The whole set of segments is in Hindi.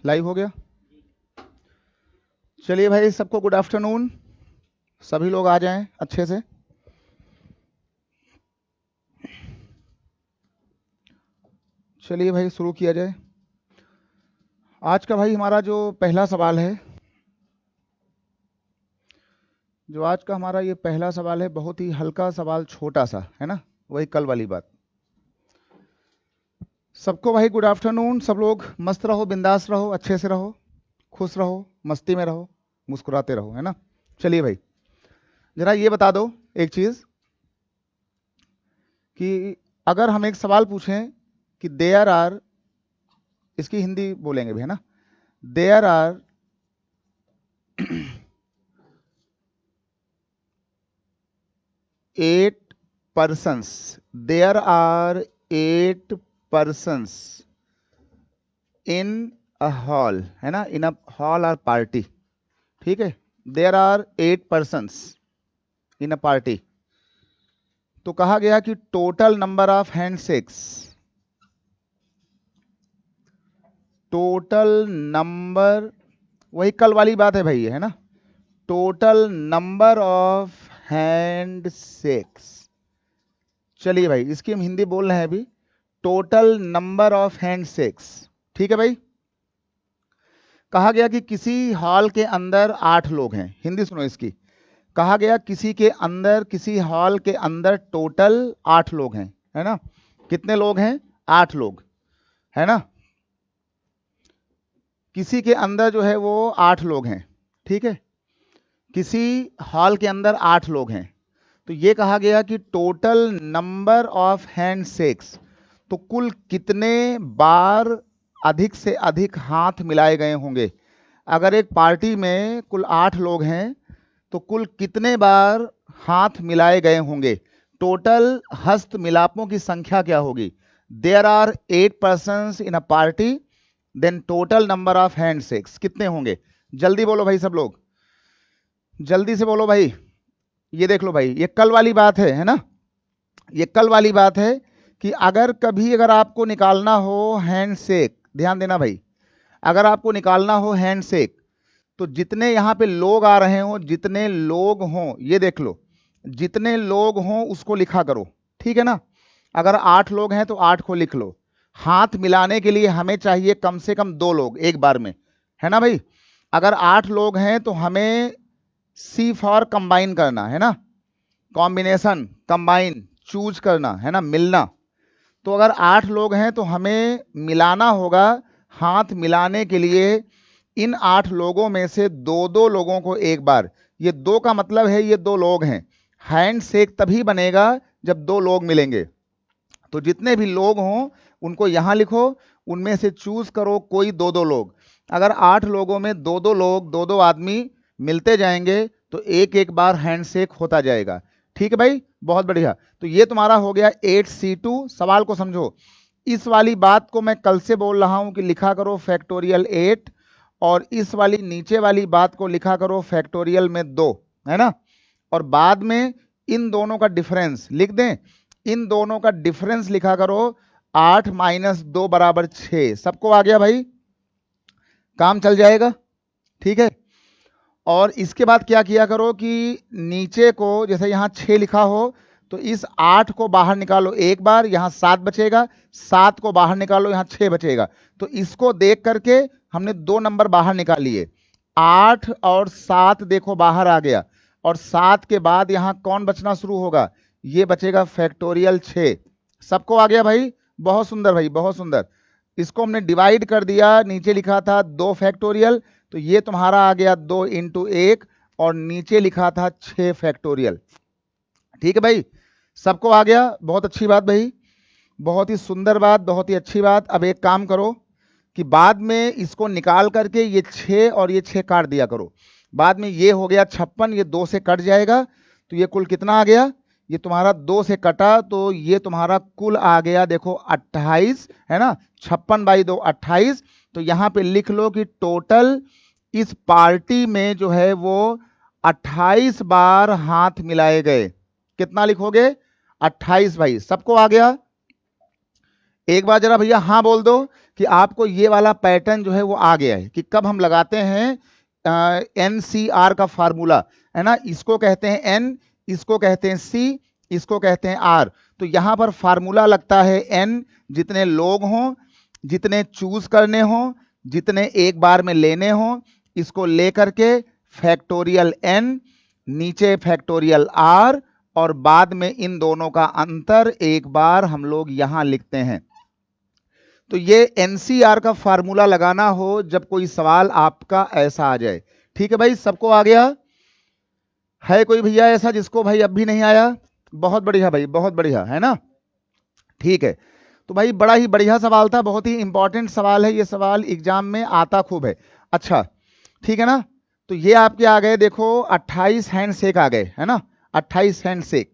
लाइव हो गया? चलिए भाई, सबको गुड आफ्टरनून। सभी लोग आ जाएं अच्छे से। चलिए भाई, शुरू किया जाए। आज का भाई हमारा जो पहला सवाल है, ये पहला सवाल है, बहुत ही हल्का सवाल, छोटा सा है ना, वही कल वाली बात। सबको भाई गुड आफ्टरनून। सब लोग मस्त रहो, बिंदास रहो, अच्छे से रहो, खुश रहो, मस्ती में रहो, मुस्कुराते रहो, है ना। चलिए भाई, जरा ये बता दो एक चीज कि अगर हम एक सवाल पूछें कि देयर आर, इसकी हिंदी बोलेंगे भी, है ना। There are 8 persons, there are 8 persons in a hall, है ना, in a hall or party, ठीक है। there are 8 persons in a party, तो कहा गया कि total number of handshakes, total number, वही कल वाली बात है भाई, है ना। टोटल नंबर ऑफ हैंडशेक्स, चलिए भाई इसकी हम हिंदी बोल रहे हैं अभी, टोटल नंबर ऑफ हैंडशेक्स, ठीक है भाई। कहा गया कि किसी हॉल के अंदर 8 लोग हैं, हिंदी सुनो इसकी। कहा गया किसी हॉल के अंदर टोटल 8 लोग हैं, है ना। कितने लोग हैं? 8 लोग, है ना। किसी के अंदर जो है वो 8 लोग हैं, ठीक है। किसी हॉल के अंदर 8 लोग हैं, तो ये कहा गया कि टोटल नंबर ऑफ हैंडशेक्स, तो कुल कितने बार अधिक से अधिक हाथ मिलाए गए होंगे। अगर एक पार्टी में कुल 8 लोग हैं तो कुल कितने बार हाथ मिलाए गए होंगे, टोटल हस्त मिलापों की संख्या क्या होगी। There are 8 persons in a party, then total number of handshakes कितने होंगे। जल्दी बोलो भाई, सब लोग जल्दी से बोलो भाई। ये देख लो भाई, ये कल वाली बात है ना। ये कल वाली बात है कि अगर आपको निकालना हो हैंडशेक, ध्यान देना भाई, अगर आपको निकालना हो हैंडशेक, तो जितने यहां पे लोग आ रहे हो, जितने लोग हों, ये देख लो, जितने लोग हों उसको लिखा करो, ठीक है ना। अगर 8 लोग हैं तो 8 को लिख लो। हाथ मिलाने के लिए हमें चाहिए कम से कम 2 लोग एक बार में, है ना भाई। अगर 8 लोग हैं तो हमें सी फॉर कंबाइन करना, है ना, कॉम्बिनेशन, कंबाइन, चूज करना, है ना, मिलना। तो अगर 8 लोग हैं तो हमें मिलाना होगा। हाथ मिलाने के लिए इन 8 लोगों में से 2-2 लोगों को एक बार, ये 2 का मतलब है ये 2 लोग हैं। हैंड शेक तभी बनेगा जब 2 लोग मिलेंगे। तो जितने भी लोग हों उनको यहां लिखो, उनमें से चूज करो कोई 2-2 लोग। अगर 8 लोगों में 2-2 लोग, 2-2 आदमी मिलते जाएंगे तो एक एक बार हैंडशेक होता जाएगा, ठीक है भाई, बहुत बढ़िया। तो ये तुम्हारा हो गया 8C2। सवाल को समझो, इस वाली बात को मैं कल से बोल रहा हूं कि लिखा करो फैक्टोरियल 8, और इस वाली नीचे वाली बात को लिखा करो फैक्टोरियल में 2, है ना। और बाद में इन दोनों का डिफरेंस लिख दें, इन दोनों का डिफरेंस लिखा करो 8 - 2 = 6। सबको आ गया भाई, काम चल जाएगा, ठीक है। और इसके बाद क्या किया करो कि नीचे को, जैसे यहां 6 लिखा हो तो इस 8 को बाहर निकालो एक बार, यहां 7 बचेगा, 7 को बाहर निकालो, यहां 6 बचेगा। तो इसको देख करके हमने 2 नंबर बाहर निकाल लिए, 8 और 7 देखो बाहर आ गया। और 7 के बाद यहां कौन बचना शुरू होगा, ये बचेगा फैक्टोरियल 6। सबको आ गया भाई, बहुत सुंदर भाई, बहुत सुंदर। इसको हमने डिवाइड कर दिया, नीचे लिखा था 2 फैक्टोरियल, तो ये तुम्हारा आ गया 2 × 1, और नीचे लिखा था 6 फैक्टोरियल, ठीक है भाई। सबको आ गया, बहुत अच्छी बात भाई, बहुत ही सुंदर बात, बहुत ही अच्छी बात। अब एक काम करो कि बाद में इसको निकाल करके ये 6 और ये 6 काट दिया करो। बाद में ये हो गया 56, ये 2 से कट जाएगा, तो ये कुल कितना आ गया, ये तुम्हारा 2 से कटा तो ये तुम्हारा कुल आ गया देखो 28, है ना। 56/2 28। तो यहां पे लिख लो कि टोटल इस पार्टी में जो है वो 28 बार हाथ मिलाए गए। कितना लिखोगे, 28 भाई। सबको आ गया, एक बार जरा भैया हाँ बोल दो कि आपको ये वाला पैटर्न जो है वो आ गया है कि कब हम लगाते हैं NCR का फार्मूला, है ना। इसको कहते हैं N, इसको कहते हैं C, इसको कहते हैं R। तो यहां पर फार्मूला लगता है N, जितने लोग हों, जितने चूज करने हों, जितने एक बार में लेने हों, इसको लेकर के फैक्टोरियल N, नीचे फैक्टोरियल R, और बाद में इन दोनों का अंतर एक बार हम लोग यहां लिखते हैं। तो ये NCR का फार्मूला लगाना हो जब कोई सवाल आपका ऐसा आ जाए। ठीक है भाई, सबको आ गया? है कोई भैया ऐसा जिसको भाई अब भी नहीं आया? बहुत बढ़िया भाई, बहुत बढ़िया, है ना। ठीक है, तो भाई बड़ा ही बढ़िया सवाल था, बहुत ही इंपॉर्टेंट सवाल है, ये सवाल एग्जाम में आता खूब है। अच्छा, ठीक है ना। तो ये आपके आ गए, देखो 28 हैंडशेक आ गए, है ना, 28 हैंडशेक।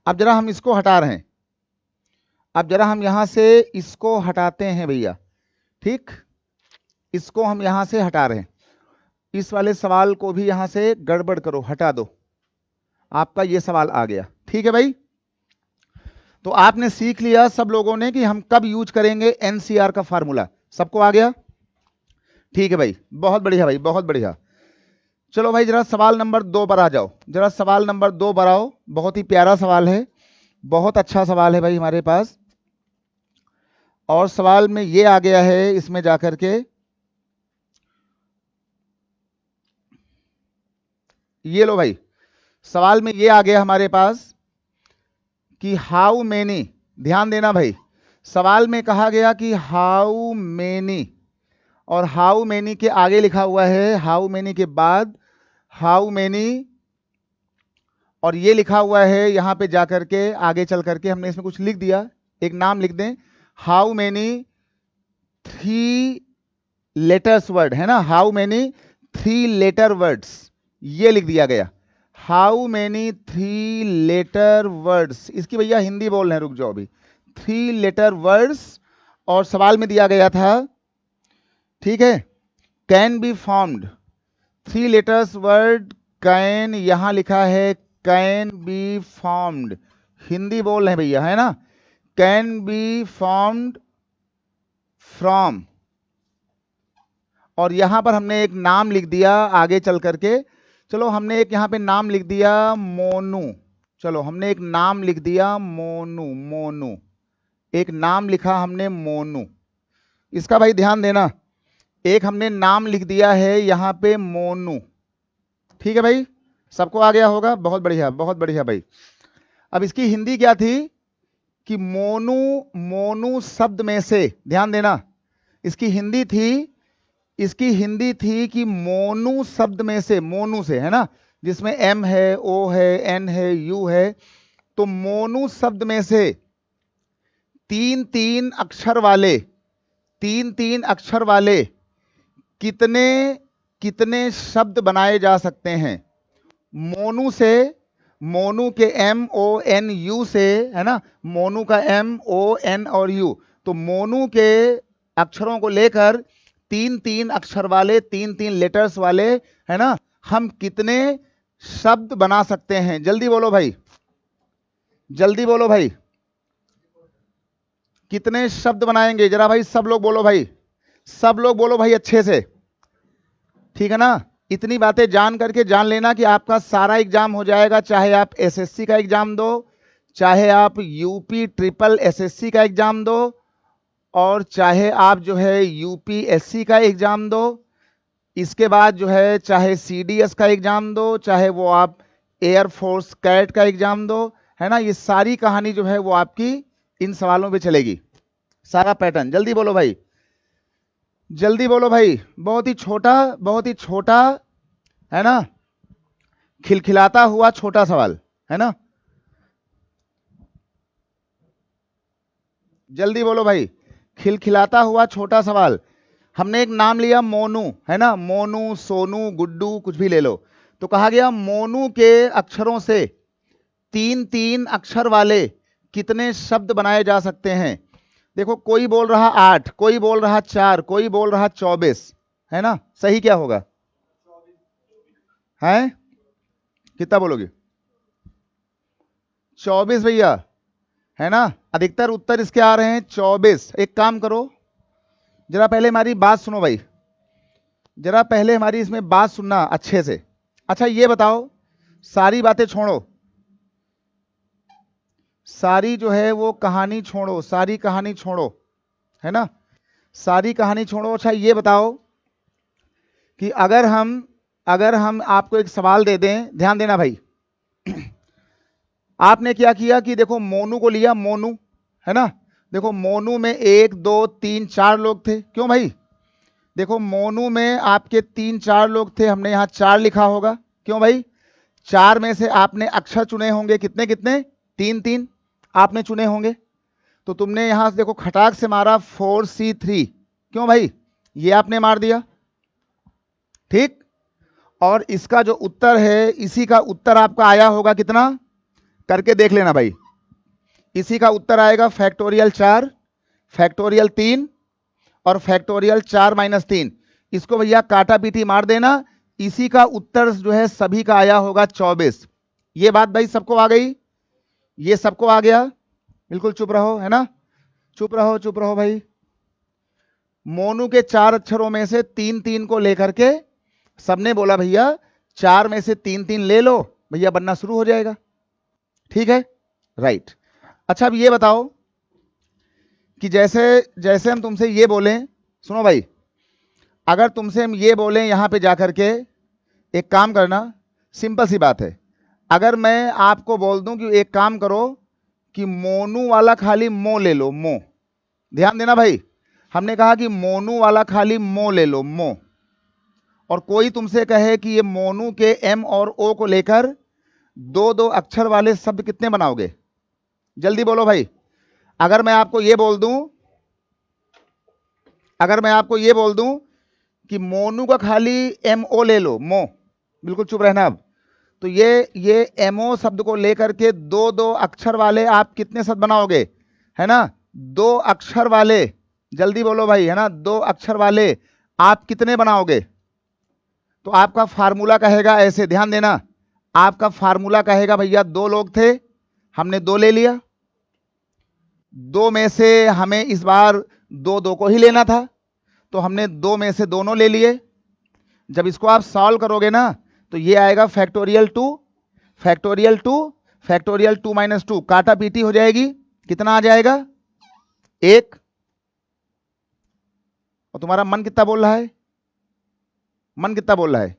अब जरा हम इसको हटा रहे हैं, अब जरा हम यहां से इसको हटाते हैं भैया, ठीक, इसको हम यहां से हटा रहे हैं। इस वाले सवाल को भी यहां से गड़बड़ करो, हटा दो, आपका ये सवाल आ गया। ठीक है भाई, तो आपने सीख लिया सब लोगों ने कि हम कब यूज करेंगे NCR का फार्मूला, सबको आ गया? ठीक है भाई, बहुत बढ़िया भाई, बहुत बढ़िया। चलो भाई जरा सवाल नंबर 2 पर आ जाओ, जरा सवाल नंबर 2 पर आओ। बहुत ही प्यारा सवाल है, बहुत अच्छा सवाल है भाई हमारे पास। और सवाल में ये आ गया है, इसमें जाकर के ये लो भाई, सवाल में ये आ गया हमारे पास कि हाउ मेनी, ध्यान देना भाई, सवाल में कहा गया कि हाउ मेनी, और हाउ मेनी के आगे लिखा हुआ है, हाउ मेनी के बाद हाउ मेनी, और ये लिखा हुआ है यहां पे जाकर के, आगे चल करके हमने इसमें कुछ लिख दिया, एक नाम लिख दें, हाउ मेनी 3 लेटर्स वर्ड, है ना, हाउ मेनी 3 लेटर वर्ड्स, ये लिख दिया गया, हाउ मेनी 3 लेटर वर्ड्स। इसकी भैया हिंदी बोल रहे हैं, रुक जाओ अभी, 3 लेटर वर्ड्स। और सवाल में दिया गया था, ठीक है, can be formed, 3 letters word can, यहां लिखा है कैन बी फॉर्म्ड, हिंदी बोल रहे हैं भैया, है ना, कैन बी फॉर्म्ड फ्रॉम, और यहां पर हमने एक नाम लिख दिया आगे चल करके, चलो हमने एक यहां पे नाम लिख दिया मोनू, चलो हमने एक नाम लिख दिया मोनू, मोनू, एक नाम लिखा हमने मोनू। इसका भाई ध्यान देना, एक हमने नाम लिख दिया है यहां पे मोनू। ठीक है भाई, सबको आ गया होगा, बहुत बढ़िया, बहुत बढ़िया भाई। अब इसकी हिंदी क्या थी कि मोनू, मोनू शब्द में से, ध्यान देना, इसकी हिंदी थी, इसकी हिंदी थी कि मोनू शब्द में से, मोनू से, है ना, जिसमें M है, O है, N है, U है, तो मोनू शब्द में से 3-3 अक्षर वाले, 3-3 अक्षर वाले कितने कितने शब्द बनाए जा सकते हैं। मोनू से, मोनू के MONU से, है ना, मोनू का MON और U, तो मोनू के अक्षरों को लेकर 3-3 अक्षर वाले, 3-3 लेटर्स वाले, है ना, हम कितने शब्द बना सकते हैं? जल्दी बोलो भाई, जल्दी बोलो भाई, कितने शब्द बनाएंगे? जरा भाई सब लोग बोलो भाई, सब लोग बोलो भाई अच्छे से, ठीक है ना। इतनी बातें जान करके जान लेना कि आपका सारा एग्जाम हो जाएगा, चाहे आप SSC का एग्जाम दो, चाहे आप UP ट्रिपल SSC का एग्जाम दो, और चाहे आप जो है UPSC का एग्जाम दो, इसके बाद जो है चाहे CDS का एग्जाम दो, चाहे वो आप एयरफोर्स कैट का एग्जाम दो, है ना, ये सारी कहानी जो है वो आपकी इन सवालों पे चलेगी, सारा पैटर्न। जल्दी बोलो भाई, जल्दी बोलो भाई, बहुत ही छोटा, बहुत ही छोटा, है ना, खिलखिलाता हुआ छोटा सवाल, है ना, जल्दी बोलो भाई, खिलखिलाता हुआ छोटा सवाल। हमने एक नाम लिया मोनू, है ना, मोनू, सोनू, गुड्डू, कुछ भी ले लो, तो कहा गया मोनू के अक्षरों से 3-3 अक्षर वाले कितने शब्द बनाए जा सकते हैं। देखो कोई बोल रहा 8, कोई बोल रहा 4, कोई बोल रहा 24, है ना, सही क्या होगा? है कितना बोलोगे? 24 भैया, है ना, अधिकतर उत्तर इसके आ रहे हैं 24। एक काम करो, जरा पहले हमारी बात सुनो भाई, जरा पहले हमारी इसमें बात सुनना अच्छे से। अच्छा ये बताओ, सारी बातें छोड़ो, सारी जो है वो कहानी छोड़ो, सारी कहानी छोड़ो, है ना, सारी कहानी छोड़ो। अच्छा ये बताओ कि अगर हम आपको एक सवाल दे दें, ध्यान देना भाई, आपने क्या किया कि देखो मोनू को लिया, मोनू, है ना, देखो मोनू में 1 2 3 4 लोग थे, क्यों भाई, देखो मोनू में आपके 3 4 लोग थे, हमने यहां 4 लिखा होगा, क्यों भाई, 4 में से आपने अक्षर चुने होंगे, कितने कितने, 3 3 आपने चुने होंगे, तो तुमने यहां से देखो खटाक से मारा 4C3, क्यों भाई, ये आपने मार दिया, ठीक। और इसका जो उत्तर है, इसी का उत्तर आपका आया होगा कितना, करके देख लेना भाई, इसी का उत्तर आएगा फैक्टोरियल 4, फैक्टोरियल 3 और फैक्टोरियल 4 - 3। इसको भैया काटा पीटी मार देना, इसी का उत्तर जो है सभी का आया होगा 24। ये बात भाई सबको आ गई, ये सबको आ गया, बिल्कुल चुप रहो, है ना, चुप रहो चुप रहो भाई। मोनू के 4 अक्षरों में से 3 3 को लेकर के सबने बोला भैया 4 में से 3 3 ले लो, भैया बनना शुरू हो जाएगा, ठीक है, राइट। अच्छा अब ये बताओ कि जैसे जैसे हम तुमसे ये बोलें, सुनो भाई, अगर तुमसे हम ये बोलें यहां पे जाकर के, एक काम करना, सिंपल सी बात है, अगर मैं आपको बोल दूं कि एक काम करो कि मोनू वाला खाली मो ले लो, मो, ध्यान देना भाई, हमने कहा कि मोनू वाला खाली मो ले लो, मो, और कोई तुमसे कहे कि ये मोनू के एम और ओ को लेकर 2 2 अक्षर वाले शब्द कितने बनाओगे, जल्दी बोलो भाई। अगर मैं आपको ये बोल दूं, अगर मैं आपको ये बोल दूं कि मोनू का खाली एम ओ ले लो, मो, बिल्कुल चुप रहना अब, तो ये एमओ शब्द को लेकर के 2 2 अक्षर वाले आप कितने शब्द बनाओगे, है ना, 2 अक्षर वाले, जल्दी बोलो भाई, है ना, 2 अक्षर वाले आप कितने बनाओगे। तो आपका फार्मूला कहेगा ऐसे, ध्यान देना, आपका फार्मूला कहेगा भैया 2 लोग थे, हमने 2 ले लिया, 2 में से हमें इस बार 2 2 को ही लेना था, तो हमने 2 में से दोनों ले लिए। जब इसको आप सॉल्व करोगे ना, तो ये आएगा फैक्टोरियल 2, फैक्टोरियल 2, फैक्टोरियल 2 - 2, काटा पीटी हो जाएगी, कितना आ जाएगा, 1। और तुम्हारा मन कितना बोल रहा है, मन कितना बोल रहा है,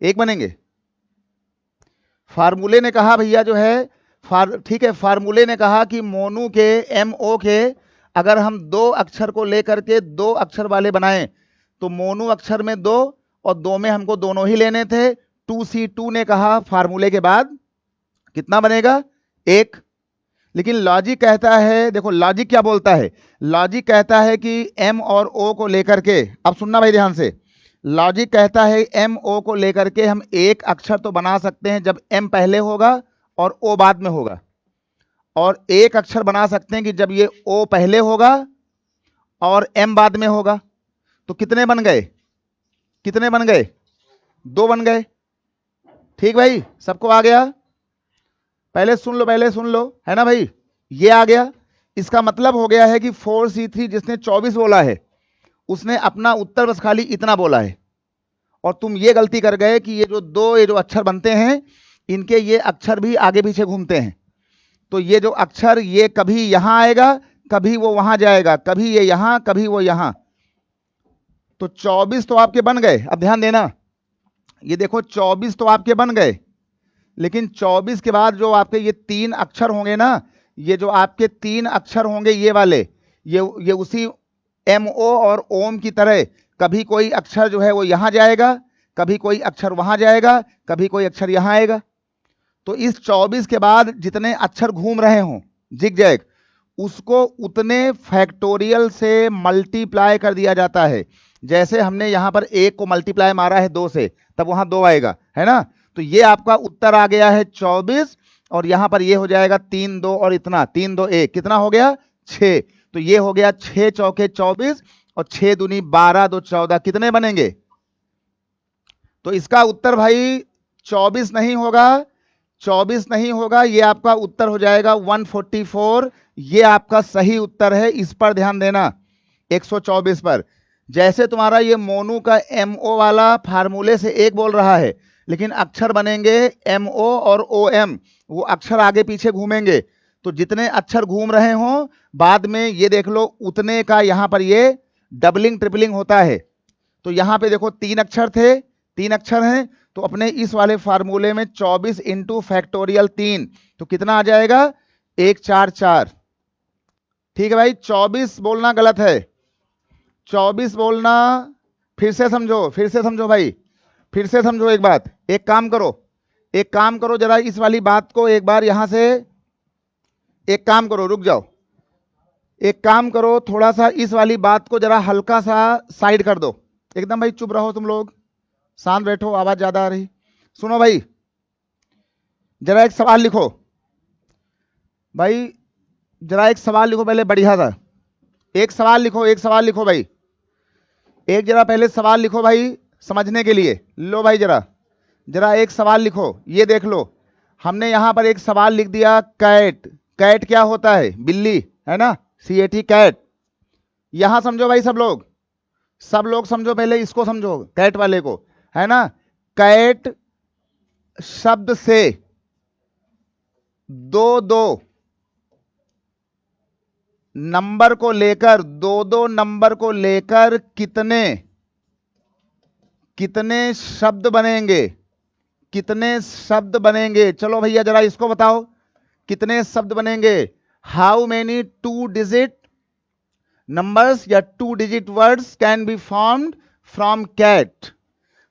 1 बनेंगे। फार्मूले ने कहा भैया जो है, ठीक है, फार्मूले ने कहा कि मोनू के एम ओ के अगर हम 2 अक्षर को लेकर के 2 अक्षर वाले बनाएं, तो मोनू अक्षर में 2 और 2 में हमको दोनों ही लेने थे। 2C2 ने कहा फार्मूले के बाद कितना बनेगा, 1। लेकिन लॉजिक कहता है, देखो लॉजिक क्या बोलता है, लॉजिक कहता है कि एम और ओ को लेकर के, अब सुनना भाई ध्यान से, लॉजिक कहता है एम ओ को लेकर के हम एक अक्षर तो बना सकते हैं जब एम पहले होगा और ओ बाद में होगा, और एक अक्षर बना सकते हैं कि जब ये ओ पहले होगा और एम बाद में होगा। तो कितने बन गए, कितने बन गए, 2 बन गए, ठीक भाई, सबको आ गया, पहले सुन लो, पहले सुन लो, है ना भाई, ये आ गया। इसका मतलब हो गया है कि 4C3 जिसने 24 बोला है उसने अपना उत्तर बस खाली इतना बोला है, और तुम ये गलती कर गए कि ये जो अक्षर बनते हैं इनके ये अक्षर भी आगे पीछे घूमते हैं, तो ये जो अक्षर ये कभी यहां आएगा, कभी वो वहां जाएगा, कभी ये यहां, कभी वो यहां, तो 24 तो आपके बन गए। अब ध्यान देना, ये देखो 24 तो आपके बन गए, लेकिन 24 के बाद जो आपके ये 3 अक्षर होंगे ना, ये जो आपके 3 अक्षर होंगे ये वाले, ये उसी एम ओ और ओम की तरह कभी कोई अक्षर जो है वो यहां जाएगा, कभी कोई अक्षर वहां जाएगा, कभी कोई अक्षर यहां आएगा। तो इस 24 के बाद जितने अक्षर घूम रहे हों जिग-जैग, उसको उतने फैक्टोरियल से मल्टीप्लाई कर दिया जाता है। जैसे हमने यहां पर 1 को मल्टीप्लाई मारा है 2 से, तब वहां 2 आएगा, है ना, तो ये आपका उत्तर आ गया है 24, और यहां पर ये हो जाएगा 3 2 और इतना 3 2 1, कितना हो गया, 6। तो ये हो गया 6 चौके 24 और 6 दूनी 12 2 14, कितने बनेंगे। तो इसका उत्तर भाई 24 नहीं होगा, 24 नहीं होगा, ये आपका उत्तर हो जाएगा 144। ये आपका सही उत्तर है, इस पर ध्यान देना, 124 पर। जैसे तुम्हारा ये मोनू का MO वाला फार्मूले से एक बोल रहा है, लेकिन अक्षर बनेंगे MO और OM, वो अक्षर आगे पीछे घूमेंगे। तो जितने अक्षर घूम रहे हों बाद में ये देख लो उतने का यहां पर ये डबलिंग ट्रिपलिंग होता है। तो यहां पे देखो 3 अक्षर थे, 3 अक्षर हैं, तो अपने इस वाले फार्मूले में 24 इंटू फैक्टोरियल 3, तो कितना आ जाएगा 144। ठीक है भाई, 24 बोलना गलत है, 24 बोलना, फिर से समझो, फिर से समझो भाई, फिर से समझो एक बात। एक काम करो, एक काम करो, जरा इस वाली बात को एक बार यहां से, एक काम करो, रुक जाओ, एक काम करो, थोड़ा सा इस वाली बात को जरा हल्का सा साइड कर दो। एकदम भाई चुप रहो तुम लोग, शांत बैठो, आवाज ज्यादा आ रही। सुनो भाई, जरा एक सवाल लिखो भाई, जरा एक सवाल लिखो पहले बढ़िया सा, एक सवाल लिखो, एक सवाल लिखो भाई, एक जरा पहले सवाल लिखो भाई समझने के लिए। लो भाई जरा, जरा एक सवाल लिखो, ये देख लो, हमने यहां पर एक सवाल लिख दिया कैट। कैट क्या होता है? बिल्ली, है ना, CAT कैट। यहां समझो भाई सब लोग, सब लोग समझो, पहले इसको समझो कैट वाले को, है ना। कैट शब्द से दो नंबर को लेकर, दो नंबर को लेकर कितने कितने शब्द बनेंगे, कितने शब्द बनेंगे? चलो भैया जरा इसको बताओ, कितने शब्द बनेंगे? हाउ मेनी 2 डिजिट नंबर्स या 2 digit words can be formed from cat?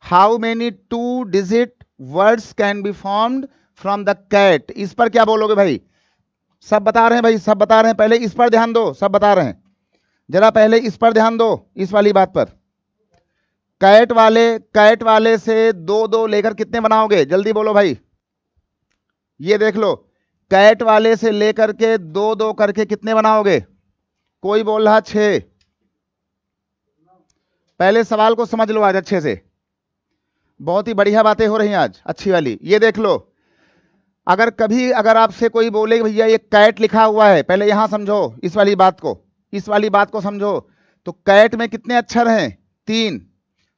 How many 2 digit words can be formed from the cat? इस पर क्या बोलोगे भाई? सब बता रहे हैं भाई, सब बता रहे हैं, पहले इस पर ध्यान दो, सब बता रहे हैं, जरा पहले इस पर ध्यान दो, इस वाली बात पर। कैट वाले से दो लेकर कितने बनाओगे? जल्दी बोलो भाई, ये देख लो, कैट वाले से लेकर के दो करके कितने बनाओगे? कोई बोल रहा 6। पहले सवाल को समझ लो आज अच्छे से, बहुत ही बढ़िया बातें हो रही हैं आज, अच्छी वाली। ये देख लो, अगर कभी अगर आपसे कोई बोले भैया ये कैट लिखा हुआ है, पहले यहां समझो इस वाली बात को, इस वाली बात को समझो। तो कैट में कितने अक्षर हैं? 3।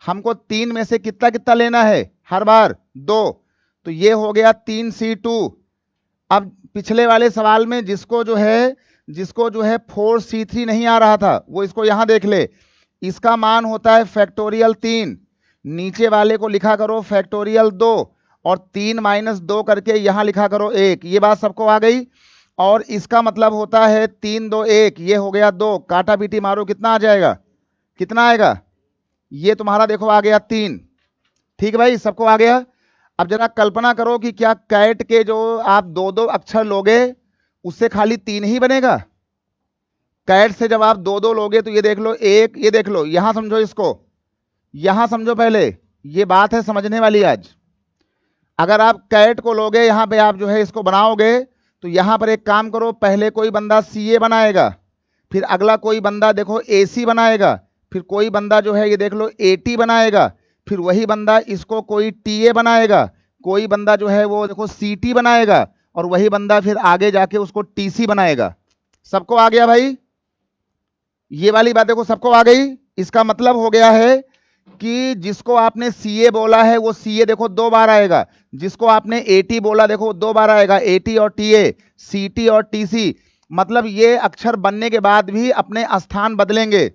हमको 3 में से कितना कितना लेना है हर बार? 2। तो ये हो गया 3C2। अब पिछले वाले सवाल में जिसको जो है 4C3 नहीं आ रहा था, वो इसको यहां देख ले, इसका मान होता है फैक्टोरियल 3। नीचे वाले को लिखा करो फैक्टोरियल 2, और 3 - 2 करके यहां लिखा करो 1। ये बात सबको आ गई? और इसका मतलब होता है 3 2 1, ये हो गया 2, काटा पीटी मारो, कितना आ जाएगा? कितना आएगा? ये तुम्हारा देखो आ गया 3। ठीक है भाई, सबको आ गया? अब जरा कल्पना करो कि क्या कैट के जो आप दो अक्षर लोगे उससे खाली 3 ही बनेगा? कैट से जब आप दो लोगे तो ये देख लो, एक, ये देख लो, यहां समझो इसको, यहां समझो पहले, ये बात है समझने वाली आज। अगर आप कैट को लोगे, यहां पे आप जो है इसको बनाओगे, तो यहां पर एक काम करो, पहले कोई बंदा CA बनाएगा, फिर अगला कोई बंदा देखो AC बनाएगा, फिर कोई बंदा जो है ये देख लो AT बनाएगा, फिर वही बंदा इसको कोई TA बनाएगा, कोई बंदा जो है वो देखो CT बनाएगा, और वही बंदा फिर आगे जाके उसको TC बनाएगा। सबको आ गया भाई? ये वाली बात देखो सबको आ गई? इसका मतलब हो गया है कि जिसको आपने CA बोला है वो CA देखो 2 बार आएगा, जिसको आपने AT बोला देखो 2 बार आएगा, AT और TA, CT और TC। मतलब ये अक्षर बनने के बाद भी अपने स्थान बदलेंगे।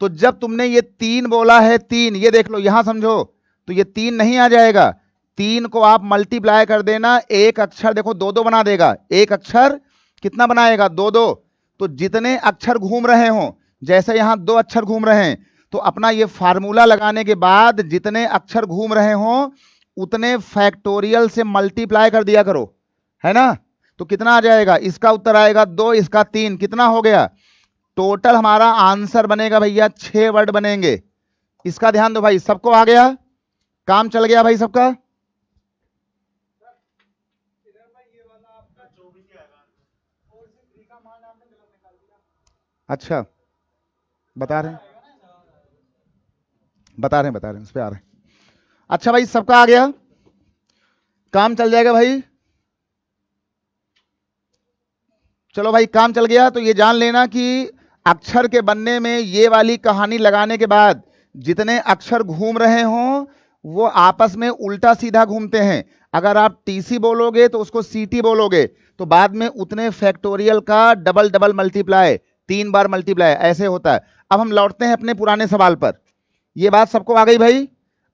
तो जब तुमने ये 3 बोला है, 3, ये देख लो यहां समझो, तो ये 3 नहीं आ जाएगा, 3 को आप मल्टीप्लाई कर देना, एक अक्षर देखो 2 2 बना देगा, एक अक्षर कितना बनाएगा? 2 2। तो जितने अक्षर घूम रहे हो, जैसे यहां 2 अक्षर घूम रहे हैं, तो अपना ये फार्मूला लगाने के बाद जितने अक्षर घूम रहे हो उतने फैक्टोरियल से मल्टीप्लाई कर दिया करो, है ना। तो कितना आ जाएगा? इसका उत्तर आएगा 2, इसका 3, कितना हो गया? टोटल हमारा आंसर बनेगा भैया 6 वर्ड बनेंगे। इसका ध्यान दो भाई, सबको आ गया? काम चल गया भाई सबका? अच्छा, बता रहे हैं, बता रहे हैं, उस पे आ रहे हैं। अच्छा भाई, सबका आ गया? काम चल जाएगा भाई? चलो भाई, काम चल गया तो ये जान लेना कि अक्षर के बनने में ये वाली कहानी लगाने के बाद जितने अक्षर घूम रहे हों वो आपस में उल्टा सीधा घूमते हैं। अगर आप टीसी बोलोगे तो उसको सीटी बोलोगे, तो बाद में उतने फैक्टोरियल का डबल डबल मल्टीप्लाई, 3 बार मल्टीप्लाई ऐसे होता है। अब हम लौटते हैं अपने पुराने सवाल पर। ये बात सबको आ गई भाई?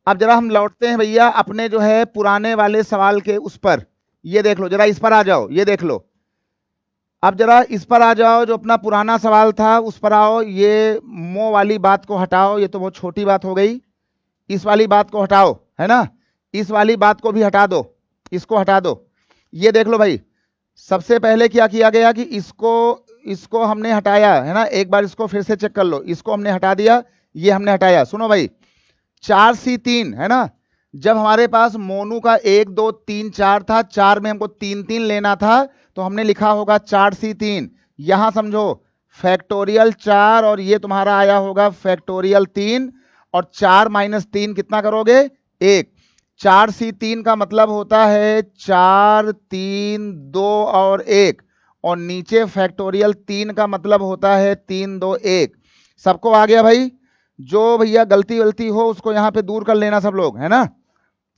अब जरा हम लौटते हैं भैया अपने जो है पुराने वाले सवाल के उस पर। ये देख लो, जरा इस पर आ जाओ, ये देख लो। अब जरा इस पर आ जाओ, जो अपना पुराना सवाल था उस पर आओ। ये मो वाली बात को हटाओ, ये तो बहुत छोटी बात हो गई। इस वाली बात को हटाओ, है ना, इस वाली बात को भी हटा दो, इसको हटा दो। ये देख लो भाई, सबसे पहले क्या किया गया कि इसको हमने हटाया, है ना। एक बार इसको फिर से चेक कर लो, इसको हमने हटा दिया, ये हमने हटाया। सुनो भाई, 4C3, है ना। जब हमारे पास मोनू का 1 2 3 4 था, 4 में हमको 3 3 लेना था, तो हमने लिखा होगा 4C3। यहां समझो फैक्टोरियल 4 और ये तुम्हारा आया होगा फैक्टोरियल 3, और 4 - 3 कितना करोगे? 1। 4C3 का मतलब होता है 4 3 2 और 1, और नीचे फैक्टोरियल 3 का मतलब होता है 3 2 1। सबको आ गया भाई? जो भैया गलती वलती हो उसको यहां पे दूर कर लेना सब लोग, है ना।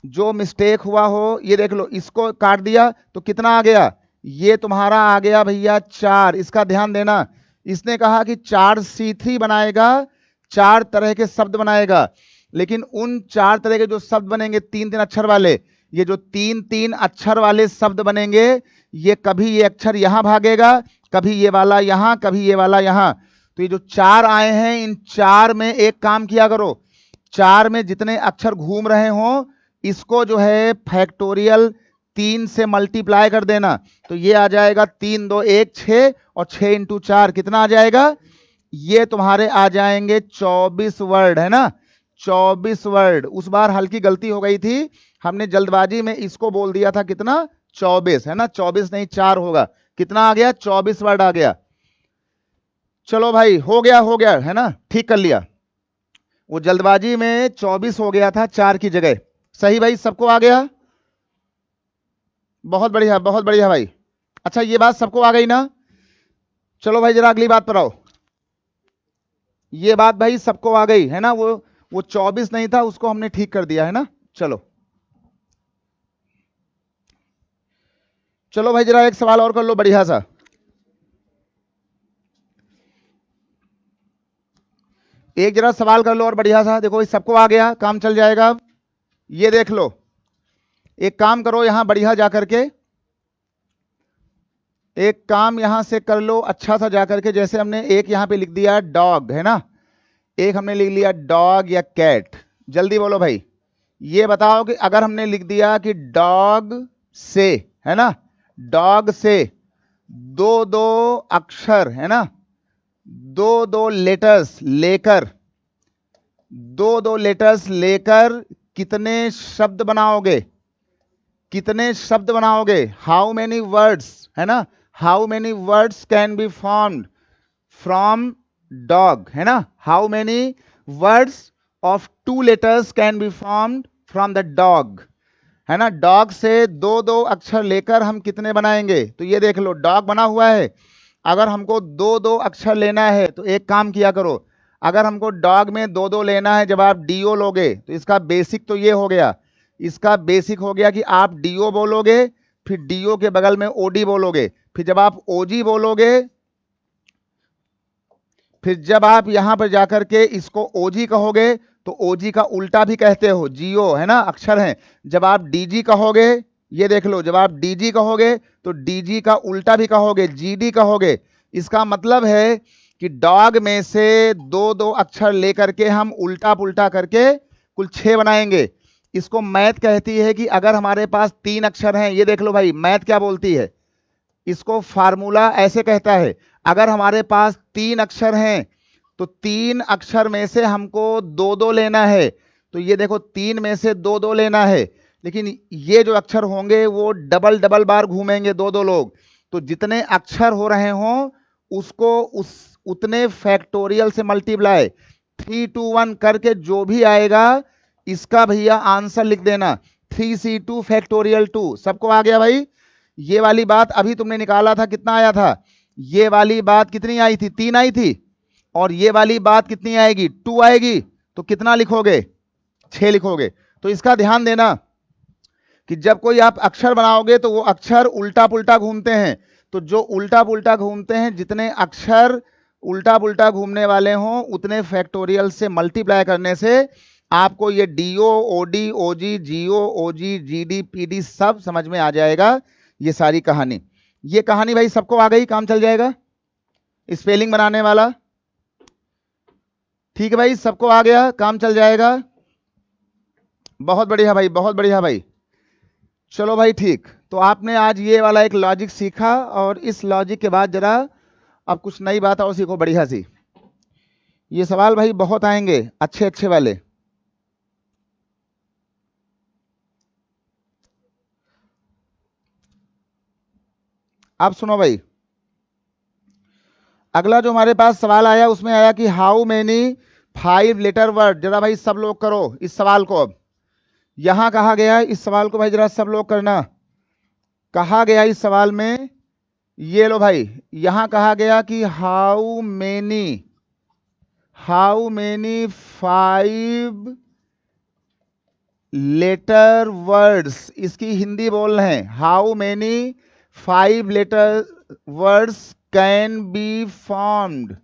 जो मिस्टेक हुआ हो, ये देख लो, इसको काट दिया तो कितना आ गया? ये तुम्हारा आ गया भैया 4। इसका ध्यान देना, इसने कहा कि 4C3 बनाएगा, 4 तरह के शब्द बनाएगा, लेकिन उन 4 तरह के जो शब्द बनेंगे 3 3 अक्षर वाले, ये जो 3 3 अक्षर वाले शब्द बनेंगे, ये कभी ये अक्षर यहां भागेगा, कभी ये वाला यहां, कभी ये वाला यहां। तो ये जो 4 आए हैं, इन 4 में एक काम किया करो, 4 में जितने अक्षर घूम रहे हों इसको जो है फैक्टोरियल 3 से मल्टीप्लाई कर देना। तो ये आ जाएगा 3 2 1 6, और 6 × 4 कितना आ जाएगा? ये तुम्हारे आ जाएंगे 24 वर्ड, है ना। 24 वर्ड। उस बार हल्की गलती हो गई थी, हमने जल्दबाजी में इसको बोल दिया था कितना? 24, है ना। 24 नहीं 4 होगा। कितना आ गया? 24 वर्ड आ गया। चलो भाई, हो गया, है ना, ठीक कर लिया। वो जल्दबाजी में 24 हो गया था 4 की जगह। सही भाई, सबको आ गया? बहुत बढ़िया भाई। अच्छा, ये बात सबको आ गई ना? चलो भाई जरा अगली बात पर आओ। ये बात भाई सबको आ गई, है ना। वो 24 नहीं था, उसको हमने ठीक कर दिया, है ना। चलो भाई जरा एक सवाल और कर लो बढ़िया सा। एक जरा सवाल कर लो और बढ़िया सा। देखो सबको आ गया, काम चल जाएगा। ये देख लो, एक काम करो यहां बढ़िया जाकर के, एक काम यहां से कर लो अच्छा सा जाकर के। जैसे हमने एक यहां पे लिख दिया डॉग, है ना, एक हमने लिख लिया डॉग या कैट। जल्दी बोलो भाई, ये बताओ कि अगर हमने लिख दिया कि डॉग से, है ना, डॉग से 2 2 अक्षर, है ना, 2 2 लेटर्स लेकर, 2 2 लेटर्स लेकर कितने शब्द बनाओगे? कितने शब्द बनाओगे? हाउ मेनी वर्ड्स, है ना, how many words can be formed from dog, है ना। How many words of 2 letters can be formed from the dog, है ना। डॉग से 2 2 अक्षर लेकर हम कितने बनाएंगे? तो ये देख लो, डॉग बना हुआ है। अगर हमको 2 2 अक्षर लेना है तो एक काम किया करो, अगर हमको डॉग में 2 2 लेना है, जब आप डीओ लोगे तो इसका बेसिक तो ये हो गया, इसका बेसिक हो गया कि आप डीओ बोलोगे, फिर डीओ के बगल में ओडी बोलोगे, फिर जब आप ओजी बोलोगे, फिर जब आप यहां पर जाकर के इसको ओजी कहोगे तो ओजी का उल्टा भी कहते हो, जीओ, है ना, अक्षर है। जब आप डीजी कहोगे, ये देख लो, जब आप डीजी कहोगे तो डीजी का उल्टा भी कहोगे, जीडी कहोगे। इसका मतलब है कि डॉग में से 2 2 अक्षर लेकर के हम उल्टा पुल्टा करके कुल 6 बनाएंगे। इसको मैथ कहती है कि अगर हमारे पास 3 अक्षर हैं, ये देख लो भाई, मैथ क्या बोलती है, इसको फार्मूला ऐसे कहता है, अगर हमारे पास 3 अक्षर हैं तो 3 अक्षर में से हमको 2 2 लेना है। तो ये देखो 3 में से 2 2 लेना है, लेकिन ये जो अक्षर होंगे वो डबल डबल बार घूमेंगे 2 2 लोग। तो जितने अक्षर हो रहे हों उसको उतने फैक्टोरियल से मल्टीप्लाई 3 2 1 करके जो भी आएगा इसका भैया आंसर लिख देना, 3C2 फैक्टोरियल 2। सबको आ गया भाई? ये वाली बात अभी तुमने निकाला था, कितना आया था? ये वाली बात कितनी आई थी? 3 आई थी। और ये वाली बात कितनी आएगी, 2 आएगी, तो कितना लिखोगे, 6 लिखोगे। तो इसका ध्यान देना कि जब कोई आप अक्षर बनाओगे तो वो अक्षर उल्टा पुल्टा घूमते हैं, तो जो उल्टा पुल्टा घूमते हैं, जितने अक्षर उल्टा पुल्टा घूमने वाले हों उतने फैक्टोरियल से मल्टीप्लाई करने से आपको ये D O, O D, O G, G O, O G, G D, P D सब समझ में आ जाएगा। ये सारी कहानी, ये कहानी भाई सबको आ गई, काम चल जाएगा। स्पेलिंग बनाने वाला, ठीक है भाई, सबको आ गया, काम चल जाएगा। बहुत बढ़िया भाई, बहुत बढ़िया भाई। चलो भाई ठीक, तो आपने आज ये वाला एक लॉजिक सीखा, और इस लॉजिक के बाद जरा अब कुछ नई बात और सीखो बढ़िया सी। ये सवाल भाई बहुत आएंगे अच्छे अच्छे वाले। अब सुनो भाई, अगला जो हमारे पास सवाल आया उसमें आया कि हाउ मेनी 5 लेटर वर्ड। जरा भाई सब लोग करो इस सवाल को। अब यहां कहा गया है, इस सवाल को भाई जरा सब लोग करना। कहा गया इस सवाल में, ये लो भाई, यहां कहा गया कि हाउ मेनी 5 लेटर वर्ड्स, इसकी हिंदी बोल रहे हैं, how many 5 letter words can be formed.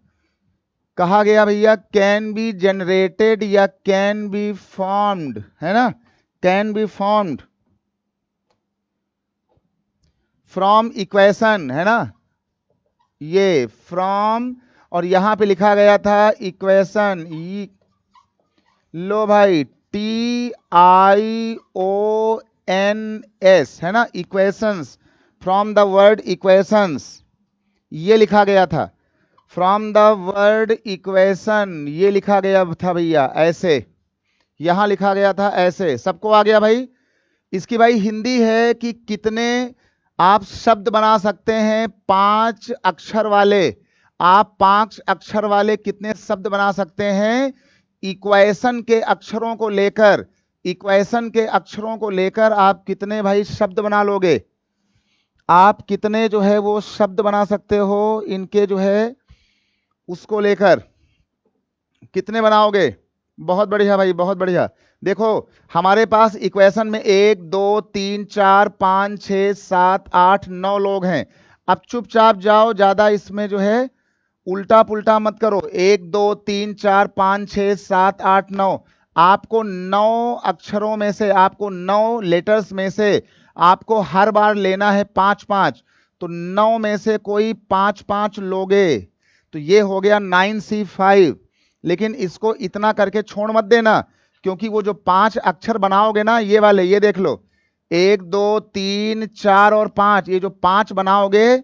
कहा गया भैया कैन बी जनरेटेड या कैन बी फॉर्म्ड, है ना, can be formed from equation, है ना, ये फ्रॉम, और यहां पे लिखा गया था इक्वेशन, लो भाई TIONS, है ना, equations, from the word equations, ये लिखा गया था, फ्रॉम द वर्ड इक्वेशन, ये लिखा गया था भैया ऐसे, यहां लिखा गया था ऐसे। सबको आ गया भाई। इसकी भाई हिंदी है कि कितने आप शब्द बना सकते हैं 5 अक्षर वाले, आप 5 अक्षर वाले कितने शब्द बना सकते हैं इक्वेशन के अक्षरों को लेकर, इक्वेशन के अक्षरों को लेकर आप कितने भाई शब्द बना लोगे, आप कितने जो है वो शब्द बना सकते हो इनके जो है उसको लेकर, कितने बनाओगे। बहुत बढ़िया भाई, बहुत बढ़िया। देखो हमारे पास इक्वेशन में 1 2 3 4 5 6 7 8 9 लोग हैं। अब चुपचाप जाओ, ज्यादा इसमें जो है उल्टा पुल्टा मत करो। 1 2 3 4 5 6 7 8 9, आपको 9 अक्षरों में से, आपको 9 लेटर्स में से आपको हर बार लेना है 5 5, तो 9 में से कोई 5 5 लोगे, तो ये हो गया 9C5। लेकिन इसको इतना करके छोड़ मत देना, क्योंकि वो जो 5 अक्षर बनाओगे ना, ये वाले, ये देख लो 1 2 3 4 और 5, ये जो 5 बनाओगे,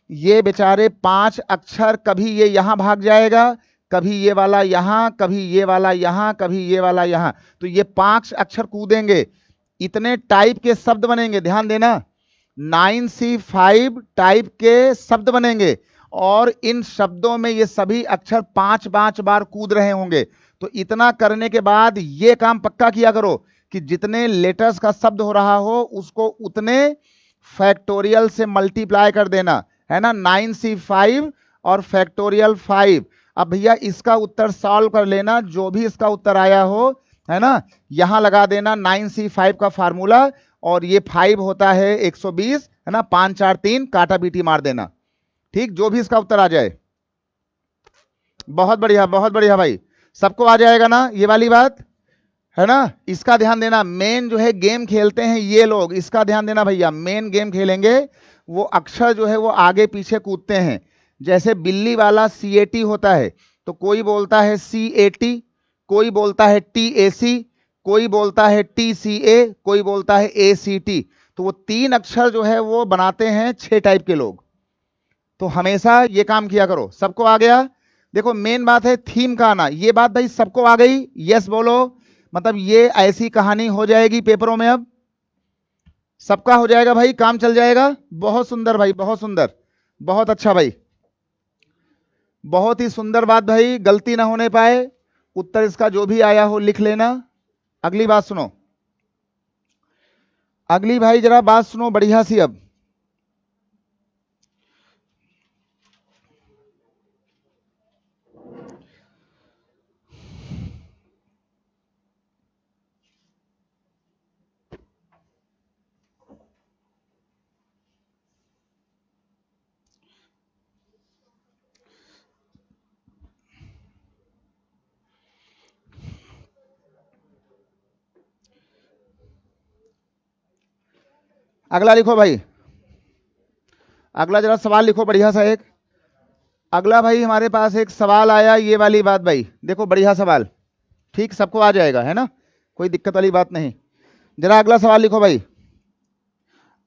ये बेचारे 5 अक्षर, कभी ये यहां भाग जाएगा, कभी ये वाला यहां, कभी ये वाला यहां, कभी ये वाला यहां, तो ये 5 अक्षर कूदेंगे, इतने टाइप के शब्द बनेंगे। ध्यान देना, 9C5 टाइप के शब्द बनेंगे, और इन शब्दों में ये सभी अक्षर 5 5 बार कूद रहे होंगे। तो इतना करने के बाद ये काम पक्का किया करो कि जितने लेटर्स का शब्द हो रहा हो उसको उतने फैक्टोरियल से मल्टीप्लाई कर देना, है ना, 9C5 और फैक्टोरियल 5। अब भैया इसका उत्तर सॉल्व कर लेना, जो भी इसका उत्तर आया हो, है ना, यहां लगा देना 9C5 का फार्मूला, और ये 5 होता है 120, है ना, 5 4 3 काटा बीटी मार देना, ठीक, जो भी इसका उत्तर आ जाए। बहुत बढ़िया, बहुत बढ़िया भाई, सबको आ जाएगा ना ये वाली बात, है ना। इसका ध्यान देना, मेन जो है गेम खेलते हैं ये लोग, इसका ध्यान देना भैया, मेन गेम खेलेंगे, वो अक्षर जो है वो आगे पीछे कूदते हैं। जैसे बिल्ली वाला CAT होता है, तो कोई बोलता है CAT, कोई बोलता है TAC, कोई बोलता है TCA, कोई बोलता है ACT, तो वो 3 अक्षर जो है वो बनाते हैं 6 टाइप के लोग। तो हमेशा ये काम किया करो। सबको आ गया। देखो मेन बात है थीम का आना, ये बात भाई सबको आ गई, यस बोलो, मतलब ये ऐसी कहानी हो जाएगी पेपरों में, अब सबका हो जाएगा भाई, काम चल जाएगा। बहुत सुंदर भाई, बहुत सुंदर, बहुत अच्छा भाई, बहुत ही सुंदर बात भाई, गलती ना होने पाए। उत्तर इसका जो भी आया हो लिख लेना। अगली बात सुनो, अगली भाई जरा बात सुनो बढ़िया सी। अब अगला लिखो भाई, अगला जरा सवाल लिखो बढ़िया सा एक। अगला भाई हमारे पास एक सवाल आया, ये वाली बात भाई देखो, बढ़िया सवाल, ठीक, सबको आ जाएगा है ना, कोई दिक्कत वाली बात नहीं। जरा अगला सवाल लिखो भाई।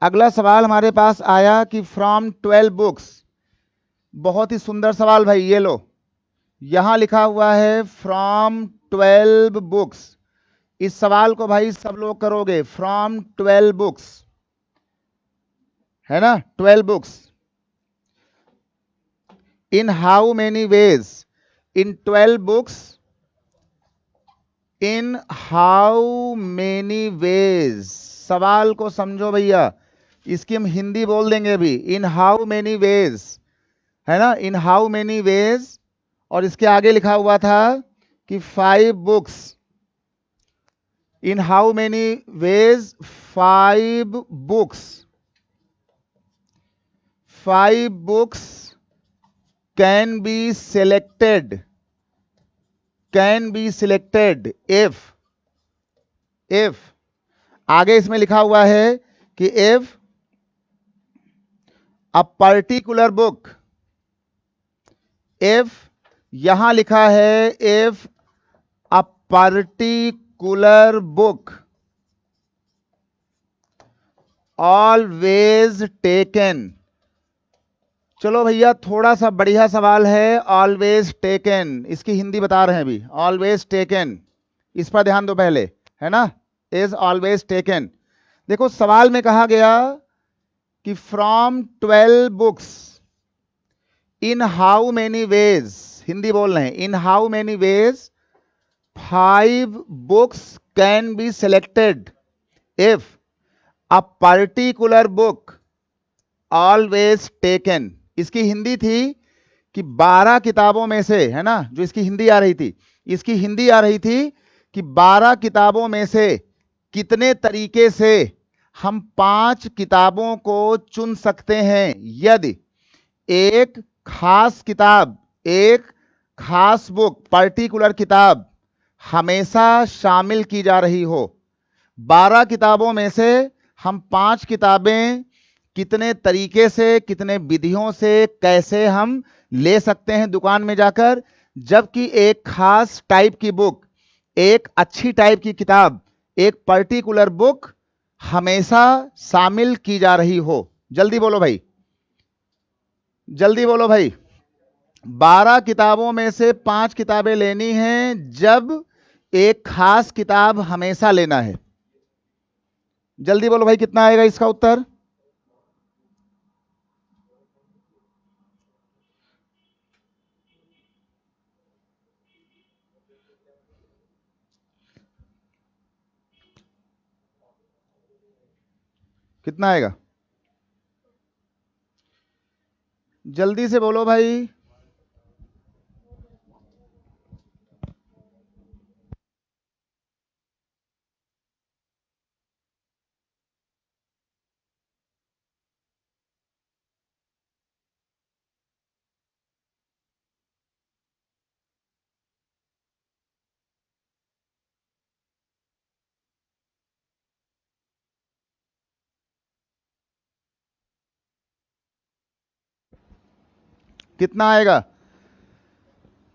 अगला सवाल हमारे पास आया कि फ्रॉम 12 बुक्स, बहुत ही सुंदर सवाल भाई, ये लो, यहां लिखा हुआ है फ्रॉम 12 बुक्स। इस सवाल को भाई सब लोग करोगे, फ्रॉम 12 बुक्स, है ना, 12 books, in how many ways, in 12 books, in how many ways. सवाल को समझो भैया, इसकी हम हिंदी बोल देंगे अभी, इन हाउ मेनी वेज, है ना, इन हाउ मेनी वेज। और इसके आगे लिखा हुआ था कि 5 books, in how many ways 5 books, 5 books can be selected, can be selected if आगे इसमें लिखा हुआ है कि if a particular book, if यहां लिखा है if a particular book always taken. चलो भैया थोड़ा सा बढ़िया सवाल है, ऑलवेज टेकन, इसकी हिंदी बता रहे हैं अभी, ऑलवेज टेकन, इस पर ध्यान दो पहले, है ना, इज ऑलवेज टेकन। देखो सवाल में कहा गया कि from 12 books, in how many ways, Hindi बोल रहे हैं, in how many ways 5 books can be selected if a particular book always taken. इसकी हिंदी थी कि 12 किताबों में से, है ना, जो इसकी हिंदी आ रही थी, इसकी हिंदी आ रही थी कि 12 किताबों में से कितने तरीके से हम 5 किताबों को चुन सकते हैं यदि एक खास किताब, एक खास बुक, पर्टिकुलर किताब हमेशा शामिल की जा रही हो। 12 किताबों में से हम 5 किताबें कितने तरीके से, कितने विधियों से, कैसे हम ले सकते हैं दुकान में जाकर, जबकि एक खास टाइप की बुक, एक अच्छी टाइप की किताब, एक पर्टिकुलर बुक हमेशा शामिल की जा रही हो। जल्दी बोलो भाई, जल्दी बोलो भाई। 12 किताबों में से 5 किताबें लेनी हैं जब एक खास किताब हमेशा लेना है। जल्दी बोलो भाई, कितना आएगा इसका उत्तर? कितना आएगा? जल्दी से बोलो भाई। कितना आएगा?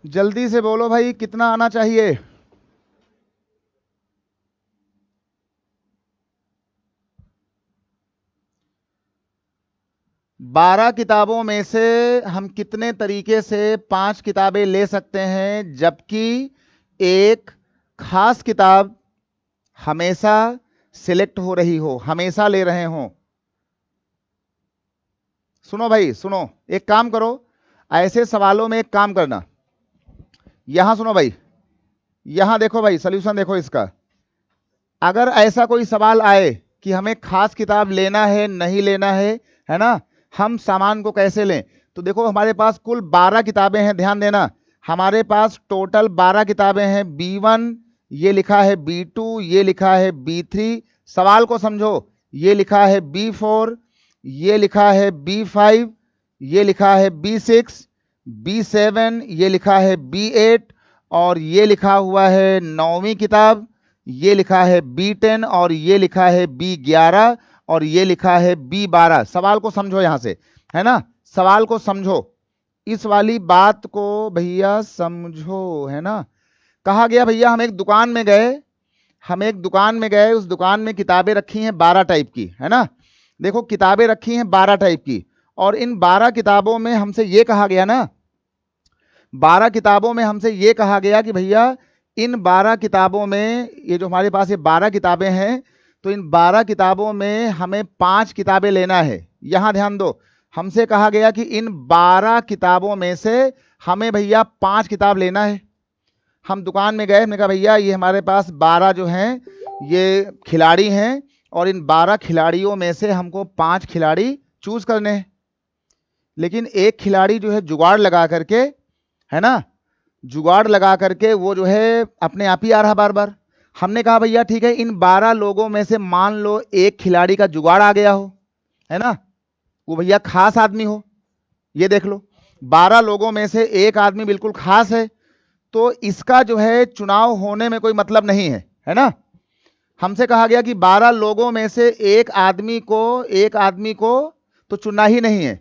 जल्दी से बोलो भाई, कितना आना चाहिए? बारह किताबों में से हम कितने तरीके से 5 किताबें ले सकते हैं जबकि एक खास किताब हमेशा सिलेक्ट हो रही हो, हमेशा ले रहे हो? सुनो भाई सुनो, एक काम करो, ऐसे सवालों में एक काम करना, यहां सुनो भाई, यहां देखो भाई, सॉल्यूशन देखो इसका। अगर ऐसा कोई सवाल आए कि हमें खास किताब लेना है नहीं लेना है ना, हम सामान को कैसे लें, तो देखो हमारे पास कुल 12 किताबें हैं, ध्यान देना, हमारे पास टोटल 12 किताबें हैं। B1 ये लिखा है, B2 ये लिखा है, B3, सवाल को समझो, ये लिखा है B4, ये लिखा है B5, ये लिखा है B6, B7 ये लिखा है B8, और ये लिखा हुआ है 9वीं किताब, ये लिखा है B10, और ये लिखा है B11, और ये लिखा है B12। सवाल को समझो यहां से, है ना, सवाल को समझो, इस वाली बात को भैया समझो, है ना। कहा गया भैया हम एक दुकान में गए, उस दुकान में किताबें रखी हैं 12 टाइप की, है ना। देखो किताबें रखी हैं 12 टाइप की, और इन 12 किताबों में हमसे ये कहा गया ना, 12 किताबों में हमसे ये कहा गया कि भैया इन 12 किताबों में, ये जो हमारे पास ये 12 किताबें हैं, तो इन 12 किताबों में हमें 5 किताबें लेना है। यहां ध्यान दो, हमसे कहा गया कि इन 12 किताबों में से हमें भैया 5 किताब लेना है। हम दुकान में गए, हमने कहा भैया ये हमारे पास 12 जो हैं ये खिलाड़ी हैं, और इन 12 खिलाड़ियों में से हमको 5 खिलाड़ी चूज करने हैं। लेकिन एक खिलाड़ी जो है जुगाड़ लगा करके, है ना, जुगाड़ लगा करके वो जो है अपने आप ही आ रहा बार बार। हमने कहा भैया ठीक है, इन 12 लोगों में से मान लो एक खिलाड़ी का जुगाड़ आ गया हो, है ना, वो भैया खास आदमी हो, ये देख लो 12 लोगों में से एक आदमी बिल्कुल खास है, तो इसका जो है चुनाव होने में कोई मतलब नहीं है, है ना। हमसे कहा गया कि 12 लोगों में से एक आदमी को तो चुनना ही नहीं है।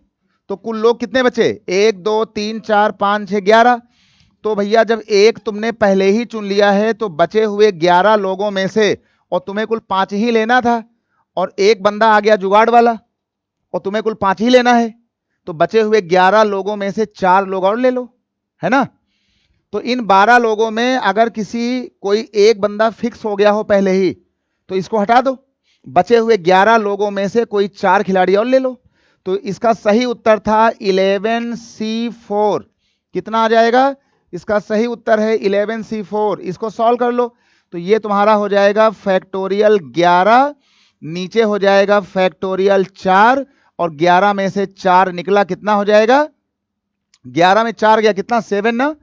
तो कुल लोग कितने बचे, 1 2 3 4 5 6 11। तो भैया जब एक तुमने पहले ही चुन लिया है, तो बचे हुए 11 लोगों में से, और तुम्हें कुल 5 ही लेना था, और एक बंदा आ गया जुगाड़ वाला, और तुम्हें कुल 5 ही लेना है, तो बचे हुए 11 लोगों में से 4 लोग और ले लो, है ना। तो इन 12 लोगों में अगर कोई एक बंदा फिक्स हो गया हो पहले ही, तो इसको हटा दो, बचे हुए 11 लोगों में से कोई 4 खिलाड़ी और ले लो। तो इसका सही उत्तर था 11C4। कितना आ जाएगा, इसका सही उत्तर है 11C4। इसको सॉल्व कर लो, तो ये तुम्हारा हो जाएगा फैक्टोरियल 11, नीचे हो जाएगा फैक्टोरियल 4, और 11 में से 4 निकला, कितना हो जाएगा, 11 में 4 गया कितना, 7 ना।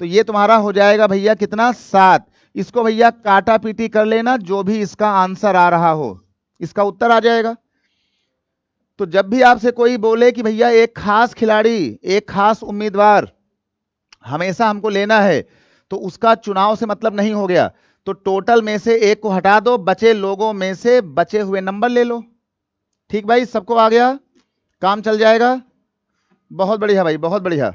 तो ये तुम्हारा हो जाएगा भैया कितना, 7। इसको भैया काटा पीटी कर लेना, जो भी इसका आंसर आ रहा हो इसका उत्तर आ जाएगा। तो जब भी आपसे कोई बोले कि भैया एक खास खिलाड़ी, एक खास उम्मीदवार हमेशा हमको लेना है, तो उसका चुनाव से मतलब नहीं हो गया, तो टोटल में से एक को हटा दो, बचे लोगों में से बचे हुए नंबर ले लो। ठीक भाई, सबको आ गया, काम चल जाएगा। बहुत बढ़िया भाई, बहुत बढ़िया,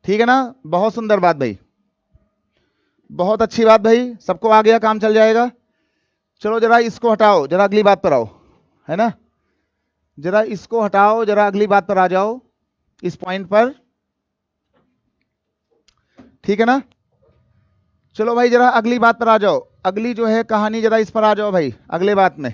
ठीक है ना, बहुत सुंदर बात भाई, बहुत अच्छी बात भाई, सबको आ गया, काम चल जाएगा। चलो जरा इसको हटाओ, जरा अगली बात पर आओ, है ना, जरा इसको हटाओ, जरा अगली बात पर आ जाओ, इस पॉइंट पर, ठीक है ना। चलो भाई जरा अगली बात पर आ जाओ, अगली जो है कहानी, जरा इस पर आ जाओ भाई, अगले बात में।